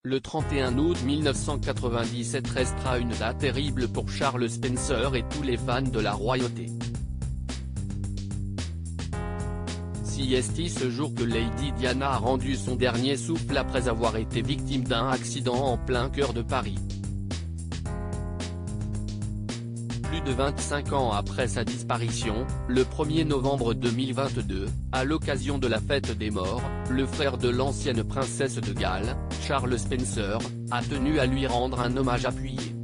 Le 31 août 1997 restera une date terrible pour Charles Spencer et tous les fans de la royauté. Si est ce jour que Lady Diana a rendu son dernier souffle après avoir été victime d'un accident en plein cœur de Paris. Plus de 25 ans après sa disparition, le 1er novembre 2022, à l'occasion de la fête des morts, le frère de l'ancienne princesse de Galles, Charles Spencer, a tenu à lui rendre un hommage appuyé.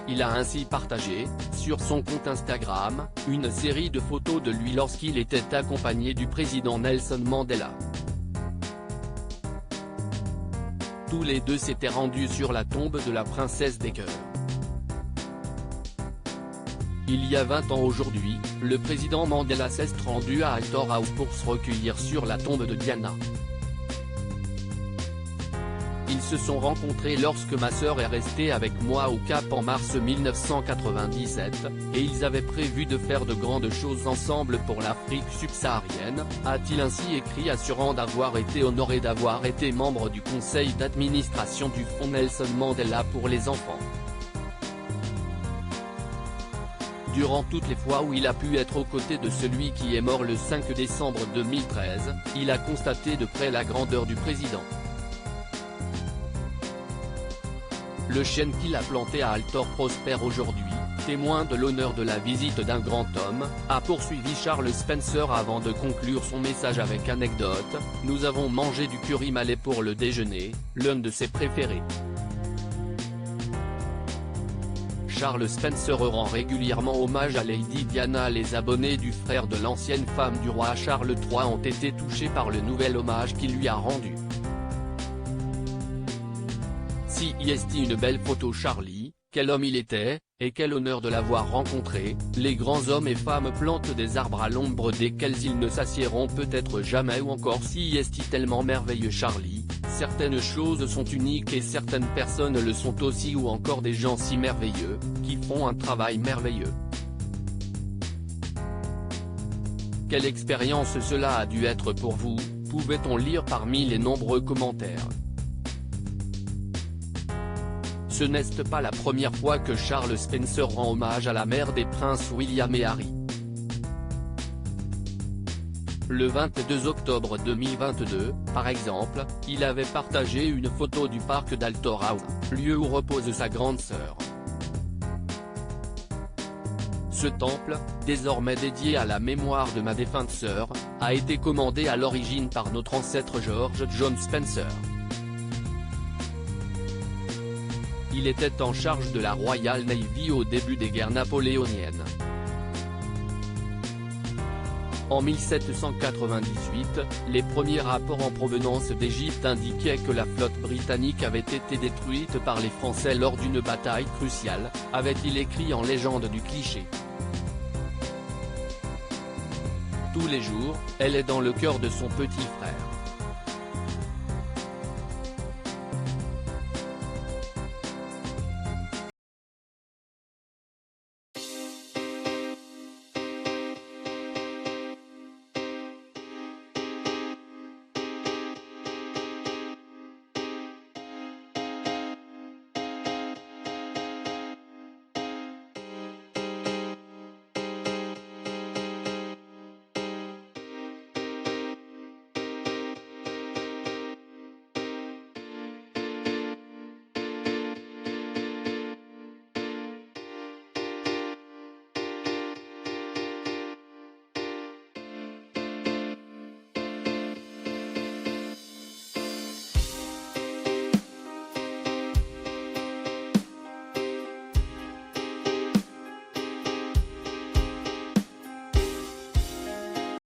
Il a ainsi partagé, sur son compte Instagram, une série de photos de lui lorsqu'il était accompagné du président Nelson Mandela. Tous les deux s'étaient rendus sur la tombe de la princesse des cœurs. Il y a 20 ans aujourd'hui, le président Mandela s'est rendu à Altor House pour se recueillir sur la tombe de Diana. Ils se sont rencontrés lorsque ma sœur est restée avec moi au Cap en mars 1997, et ils avaient prévu de faire de grandes choses ensemble pour l'Afrique subsaharienne, a-t-il ainsi écrit, assurant d'avoir été honoré d'avoir été membre du conseil d'administration du Fonds Nelson Mandela pour les enfants. Durant toutes les fois où il a pu être aux côtés de celui qui est mort le 5 décembre 2013, il a constaté de près la grandeur du président. Le chêne qu'il a planté à Altor prospère aujourd'hui, témoin de l'honneur de la visite d'un grand homme, a poursuivi Charles Spencer avant de conclure son message avec anecdote. Nous avons mangé du curry malais pour le déjeuner, l'un de ses préférés. Charles Spencer rend régulièrement hommage à Lady Diana. Les abonnés du frère de l'ancienne femme du roi Charles III ont été touchés par le nouvel hommage qu'il lui a rendu. Si est une belle photo Charlie, quel homme il était, et quel honneur de l'avoir rencontré. Les grands hommes et femmes plantent des arbres à l'ombre desquels ils ne s'assiéront peut-être jamais, ou encore si est tellement merveilleux Charlie, certaines choses sont uniques et certaines personnes le sont aussi, ou encore des gens si merveilleux, qui font un travail merveilleux. Quelle expérience cela a dû être pour vous, pouvait-on lire parmi les nombreux commentaires. Ce n'est pas la première fois que Charles Spencer rend hommage à la mère des princes William et Harry. Le 22 octobre 2022, par exemple, il avait partagé une photo du parc d'Altor House, lieu où repose sa grande sœur. Ce temple, désormais dédié à la mémoire de ma défunte sœur, a été commandé à l'origine par notre ancêtre George John Spencer. Il était en charge de la Royal Navy au début des guerres napoléoniennes. En 1798, les premiers rapports en provenance d'Égypte indiquaient que la flotte britannique avait été détruite par les Français lors d'une bataille cruciale, avait-il écrit en légende du cliché. Tous les jours, elle est dans le cœur de son petit frère.